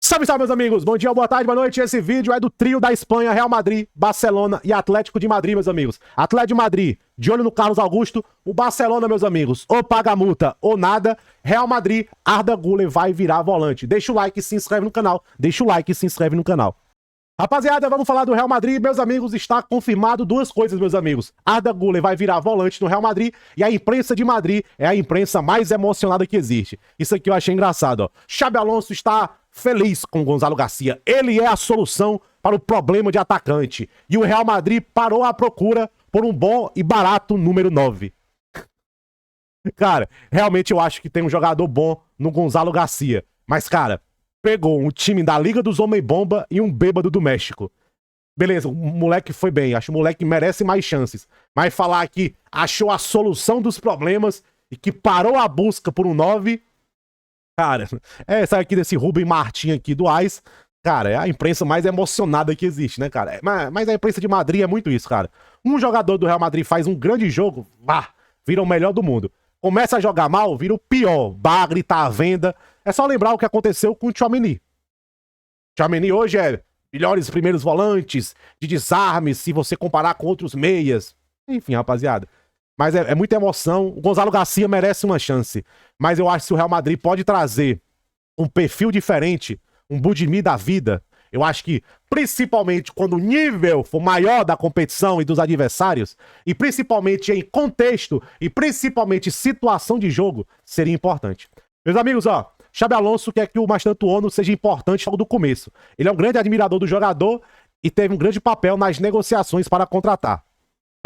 Salve, salve, meus amigos! Bom dia, boa tarde, boa noite. Esse vídeo é do trio da Espanha, Real Madrid, Barcelona e Atlético de Madrid, meus amigos. Atlético de Madrid, de olho no Carlos Augusto. O Barcelona, meus amigos, ou paga a multa ou nada. Real Madrid, Arda Güler vai virar volante. Deixa o like e se inscreve no canal. Deixa o like e se inscreve no canal. Rapaziada, vamos falar do Real Madrid. Meus amigos, está confirmado duas coisas, meus amigos. Arda Güler vai virar volante no Real Madrid e a imprensa de Madrid é a imprensa mais emocionada que existe. Isso aqui eu achei engraçado, ó. Xabi Alonso está feliz com o Gonzalo Garcia. Ele é a solução para o problema de atacante. E o Real Madrid parou à procura por um bom e barato número 9. Cara, realmente eu acho que tem um jogador bom no Gonzalo Garcia. Mas, cara, pegou um time da Liga dos Homem-Bomba e um bêbado do México. Beleza, o moleque foi bem. Acho que o moleque merece mais chances. Mas falar que achou a solução dos problemas e que parou a busca por um 9... Cara, essa aqui desse Rubem Martin aqui do AS, cara, é a imprensa mais emocionada que existe, né, cara? Mas a imprensa de Madrid é muito isso, cara. Um jogador do Real Madrid faz um grande jogo, vira o melhor do mundo. Começa a jogar mal, vira o pior, gritar à venda. É só lembrar o que aconteceu com o Tchouaméni. Tchouaméni hoje é melhores primeiros volantes, de desarme, se você comparar com outros meias. Enfim, rapaziada. Mas é muita emoção. O Gonzalo Garcia merece uma chance. Mas eu acho que se o Real Madrid pode trazer um perfil diferente, um Budimir da vida, eu acho que, principalmente quando o nível for maior da competição e dos adversários, e principalmente em contexto, e principalmente situação de jogo, seria importante. Meus amigos, ó, Xabi Alonso quer que o Mastantuono seja importante logo do começo. Ele é um grande admirador do jogador e teve um grande papel nas negociações para contratar.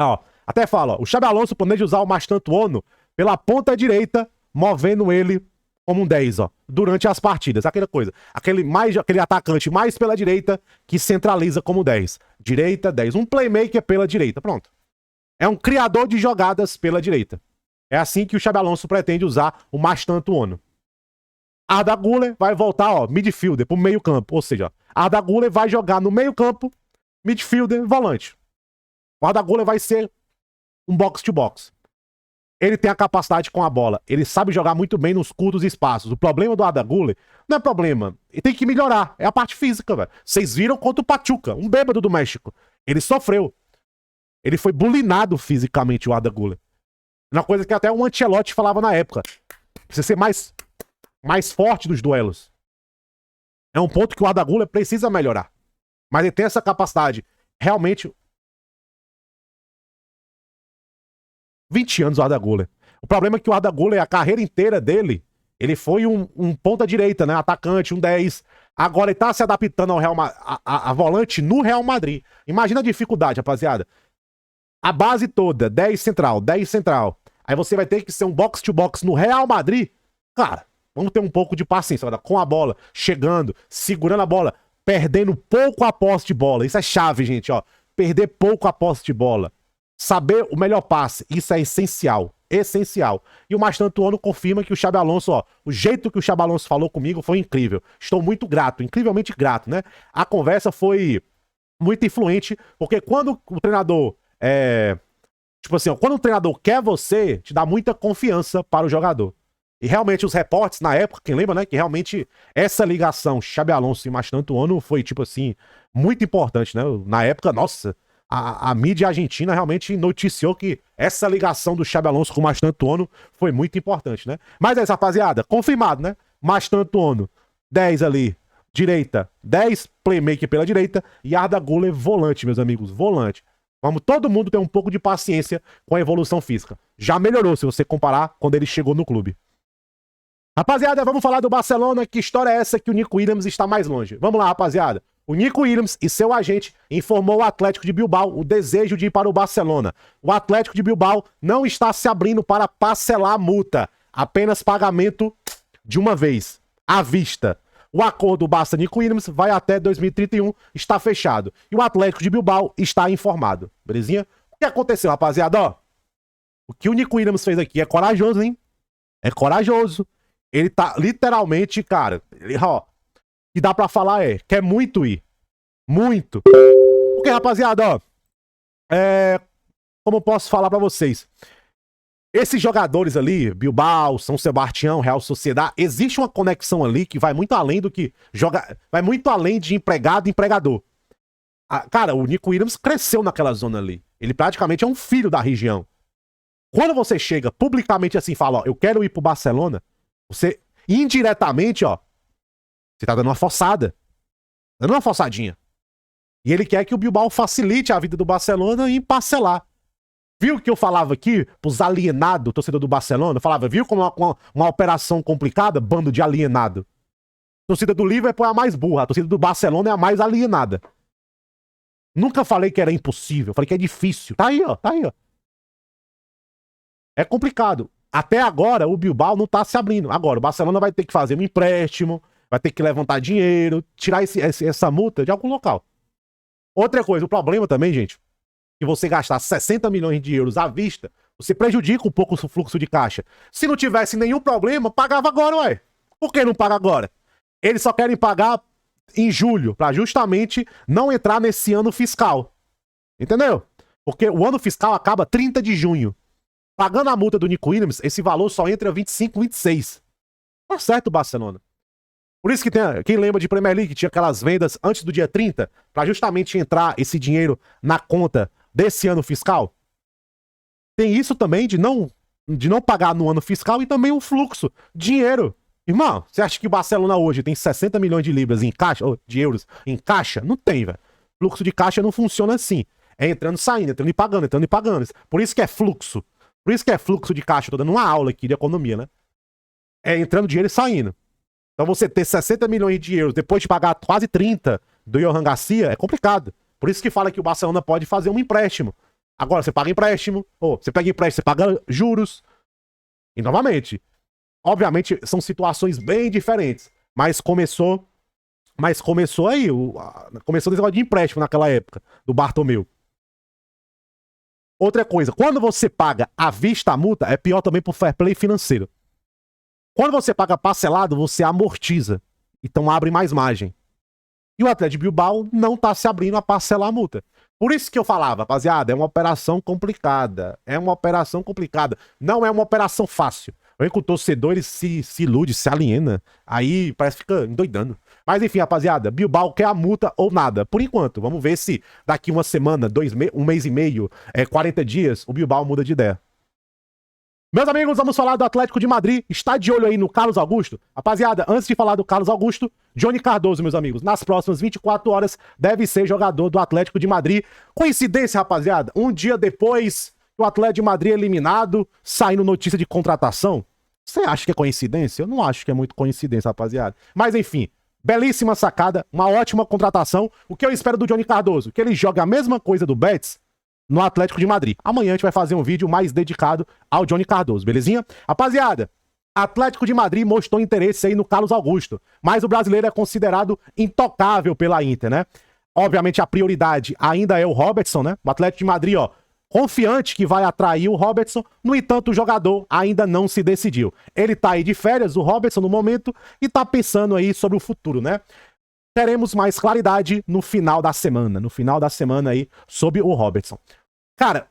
Ó, até fala, ó, o Xabi Alonso planeja usar o Mastantuono pela ponta direita, movendo ele como um 10, ó, durante as partidas. Aquela coisa, aquele atacante mais pela direita que centraliza como 10. Direita, 10. Um playmaker pela direita, pronto. É um criador de jogadas pela direita. É assim que o Xabi Alonso pretende usar o Mastantuono. Arda Güler vai voltar, ó, midfielder, pro meio campo. Ou seja, Arda Güler vai jogar no meio campo, midfielder, volante. O Arda Güler vai ser um box-to-box. Ele tem a capacidade com a bola. Ele sabe jogar muito bem nos curtos espaços. O problema do Arda Güler não é problema. Ele tem que melhorar. É a parte física, velho. Vocês viram contra o Pachuca, um bêbado do México. Ele sofreu. Ele foi bulinado fisicamente, o Arda Güler. Uma coisa que até o Ancelotti falava na época. Precisa ser mais forte dos duelos. É um ponto que o Arda Güler precisa melhorar. Mas ele tem essa capacidade. Realmente... 20 anos o Arda Güler. O problema é que o Arda Güler, a carreira inteira dele, ele foi um ponta direita, né? Atacante, um 10. Agora ele tá se adaptando ao a volante no Real Madrid. Imagina a dificuldade, rapaziada. A base toda, 10 central, 10 central. Aí você vai ter que ser um box-to-box no Real Madrid. Cara, vamos ter um pouco de paciência, galera. Com a bola, chegando, segurando a bola, perdendo pouco a posse de bola. Isso é chave, gente, ó. Perder pouco a posse de bola. Saber o melhor passe, isso é essencial. Essencial. E o Mastantuono confirma que o Xabi Alonso, ó, o jeito que o Xabi Alonso falou comigo foi incrível. Estou muito grato, incrivelmente grato, né? A conversa foi muito influente, porque quando o treinador tipo assim, ó, quando o treinador quer você, te dá muita confiança para o jogador. E realmente os reportes na época, quem lembra, né, que realmente essa ligação Xabi Alonso e Mastantuono foi, tipo assim, muito importante, né? Na época, nossa... A mídia argentina realmente noticiou que essa ligação do Xabi Alonso com o Mastantuono foi muito importante, né? Mas é isso, rapaziada, confirmado, né? Mastantuono, 10 ali, direita, 10, playmaker pela direita, e Arda Güler, volante, meus amigos, volante. Vamos todo mundo ter um pouco de paciência com a evolução física. Já melhorou se você comparar quando ele chegou no clube. Rapaziada, vamos falar do Barcelona. Que história é essa que o Nico Williams está mais longe? Vamos lá, rapaziada. O Nico Williams e seu agente informou o Atlético de Bilbao o desejo de ir para o Barcelona. O Atlético de Bilbao não está se abrindo para parcelar a multa, apenas pagamento de uma vez, à vista. O acordo Barça-Nico Williams vai até 2031, está fechado. E o Atlético de Bilbao está informado. Belezinha? O que aconteceu, rapaziada? Ó, o que o Nico Williams fez aqui é corajoso, hein? É corajoso. Ele tá literalmente, cara, ó, que dá pra falar quer muito ir. Muito. Porque, rapaziada, ó, como eu posso falar pra vocês? Esses jogadores ali, Bilbao, São Sebastião, Real Sociedade, existe uma conexão ali que vai muito além do que vai muito além de empregado e empregador. Cara, o Nico Williams cresceu naquela zona ali. Ele praticamente é um filho da região. Quando você chega publicamente assim e fala, ó, eu quero ir pro Barcelona, você indiretamente, ó, você tá dando uma forçada. Dando uma forçadinha. E ele quer que o Bilbao facilite a vida do Barcelona em parcelar. Viu o que eu falava aqui pros alienados, torcedor do Barcelona? Eu falava, viu como uma operação complicada? Bando de alienado. A torcida do Liverpool é a mais burra, a torcida do Barcelona é a mais alienada. Nunca falei que era impossível, falei que é difícil. Tá aí, ó, tá aí, ó. É complicado. Até agora, o Bilbao não tá se abrindo. Agora, o Barcelona vai ter que fazer um empréstimo, vai ter que levantar dinheiro, tirar essa multa de algum local. Outra coisa, o problema também, gente, que você gastar 60 milhões de euros à vista, você prejudica um pouco o fluxo de caixa. Se não tivesse nenhum problema, pagava agora, ué. Por que não paga agora? Eles só querem pagar em julho, para justamente não entrar nesse ano fiscal. Entendeu? Porque o ano fiscal acaba 30 de junho. Pagando a multa do Nico Williams, esse valor só entra 25, 26. Tá certo, Barcelona. Por isso que quem lembra de Premier League, tinha aquelas vendas antes do dia 30, para justamente entrar esse dinheiro na conta desse ano fiscal. Tem isso também de não pagar no ano fiscal e também o fluxo. Dinheiro. Irmão, você acha que o Barcelona hoje tem 60 milhões de libras em caixa, ou de euros em caixa? Não tem, velho. Fluxo de caixa não funciona assim. É entrando e saindo, entrando e pagando, entrando e pagando. Por isso que é fluxo. Por isso que é fluxo de caixa. Eu tô dando uma aula aqui de economia, né? É entrando dinheiro e saindo. Então você ter 60 milhões de euros depois de pagar quase 30 do Johan Garcia é complicado. Por isso que fala que o Barcelona pode fazer um empréstimo. Agora você paga empréstimo, ou você pega empréstimo, você paga juros. E novamente, obviamente são situações bem diferentes. Mas começou aí, começou esse negócio de empréstimo naquela época, do Bartomeu. Outra coisa, quando você paga à vista a multa, é pior também pro fair play financeiro. Quando você paga parcelado, você amortiza. Então abre mais margem. E o Atlético Bilbao não tá se abrindo a parcelar a multa. Por isso que eu falava, rapaziada, é uma operação complicada. É uma operação complicada. Não é uma operação fácil. Vem que o torcedor ele se ilude, se aliena. Aí parece que fica endoidando. Mas enfim, rapaziada, Bilbao quer a multa ou nada. Por enquanto, vamos ver se daqui uma semana, um mês e meio, 40 dias, o Bilbao muda de ideia. Meus amigos, vamos falar do Atlético de Madrid. Está de olho aí no Carlos Augusto? Rapaziada, antes de falar do Carlos Augusto, Johnny Cardoso, meus amigos, nas próximas 24 horas deve ser jogador do Atlético de Madrid. Coincidência, rapaziada? Um dia depois que o Atlético de Madrid é eliminado, saindo notícia de contratação. Você acha que é coincidência? Eu não acho que é muito coincidência, rapaziada. Mas enfim, belíssima sacada, uma ótima contratação. O que eu espero do Johnny Cardoso? Que ele jogue a mesma coisa do Betis no Atlético de Madrid. Amanhã a gente vai fazer um vídeo mais dedicado ao Johnny Cardoso, belezinha? Rapaziada, Atlético de Madrid mostrou interesse aí no Carlos Augusto, mas o brasileiro é considerado intocável pela Inter, né? Obviamente a prioridade ainda é o Robertson, né? O Atlético de Madrid, ó, confiante que vai atrair o Robertson, no entanto o jogador ainda não se decidiu. Ele tá aí de férias, o Robertson, no momento, e tá pensando aí sobre o futuro, né? Teremos mais claridade no final da semana aí, sobre o Robertson. Cara,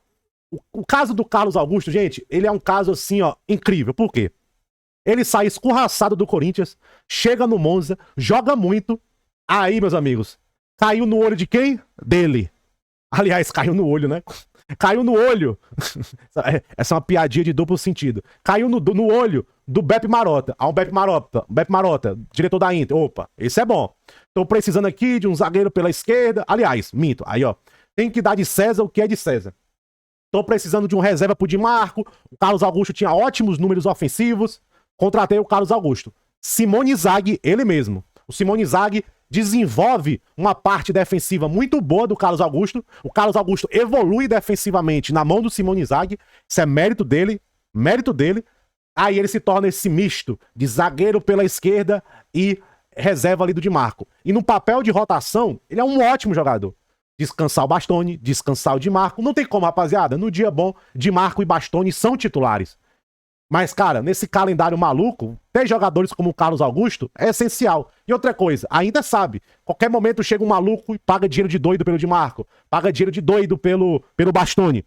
o caso do Carlos Augusto, gente, ele é um caso assim, ó, incrível. Por quê? Ele sai escorraçado do Corinthians, chega no Monza, joga muito. Aí, meus amigos, caiu no olho de quem? Dele. Aliás, caiu no olho, né? Caiu no olho. Essa é uma piadinha de duplo sentido. Caiu no olho do Beppe Marotta. Ah, o Beppe Marotta, diretor da Inter. Opa, esse é bom. Tô precisando aqui de um zagueiro pela esquerda. Aliás, minto. Aí, ó. Tem que dar de César o que é de César. Tô precisando de um reserva pro Di Marco. O Carlos Augusto tinha ótimos números ofensivos. Contratei o Carlos Augusto. Simone Inzaghi, ele mesmo. O Simone Inzaghi desenvolve uma parte defensiva muito boa do Carlos Augusto. O Carlos Augusto evolui defensivamente na mão do Simone Inzaghi. Isso é mérito dele. Mérito dele. Aí ele se torna esse misto de zagueiro pela esquerda e reserva ali do Di Marco. E no papel de rotação, ele é um ótimo jogador. Descansar o Bastoni, descansar o Di Marco. Não tem como, rapaziada. No dia bom, Di Marco e Bastoni são titulares. Mas, cara, nesse calendário maluco, ter jogadores como o Carlos Augusto é essencial. E outra coisa, ainda sabe, qualquer momento chega um maluco e paga dinheiro de doido pelo Di Marco, paga dinheiro de doido pelo Bastoni.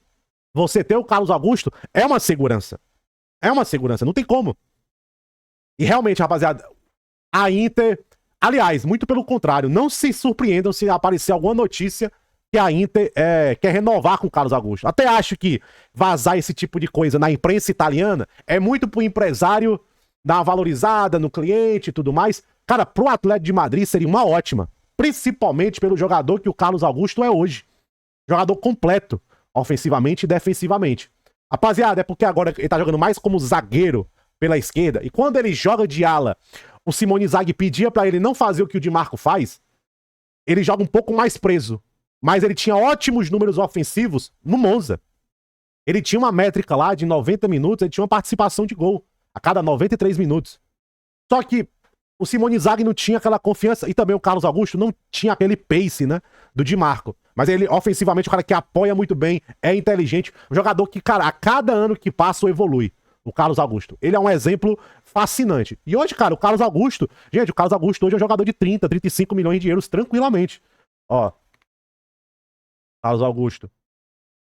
Você ter o Carlos Augusto é uma segurança. É uma segurança, não tem como. E realmente, rapaziada, a Inter... Aliás, muito pelo contrário, não se surpreendam se aparecer alguma notícia que a Inter quer renovar com o Carlos Augusto. Até acho que vazar esse tipo de coisa na imprensa italiana é muito pro empresário dar uma valorizada no cliente e tudo mais. Cara, pro Atlético de Madrid seria uma ótima. Principalmente pelo jogador que o Carlos Augusto é hoje. Jogador completo, ofensivamente e defensivamente. Rapaziada, é porque agora ele tá jogando mais como zagueiro pela esquerda. E quando ele joga de ala, o Simone Inzaghi pedia pra ele não fazer o que o Di Marco faz, ele joga um pouco mais preso. Mas ele tinha ótimos números ofensivos no Monza. Ele tinha uma métrica lá de 90 minutos, ele tinha uma participação de gol a cada 93 minutos. Só que o Simone Inzaghi não tinha aquela confiança, e também o Carlos Augusto não tinha aquele pace, né, do Di Marco. Mas ele, ofensivamente, o cara que apoia muito bem, é inteligente, um jogador que, cara, a cada ano que passa, evolui. O Carlos Augusto. Ele é um exemplo fascinante. E hoje, cara, o Carlos Augusto... Gente, o Carlos Augusto hoje é um jogador de 30, 35 milhões de euros tranquilamente. Ó. Carlos Augusto.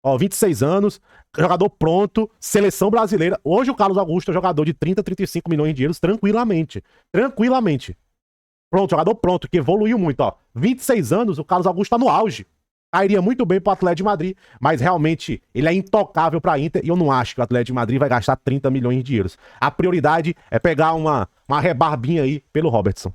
Ó, 26 anos, jogador pronto, seleção brasileira. Hoje o Carlos Augusto é jogador de 30, 35 milhões de euros tranquilamente. Tranquilamente. Pronto, jogador pronto, que evoluiu muito, ó. 26 anos, o Carlos Augusto tá no auge. Cairia muito bem pro Atlético de Madrid, mas realmente ele é intocável pra Inter e eu não acho que o Atlético de Madrid vai gastar 30 milhões de euros. A prioridade é pegar uma rebarbinha aí pelo Robertson.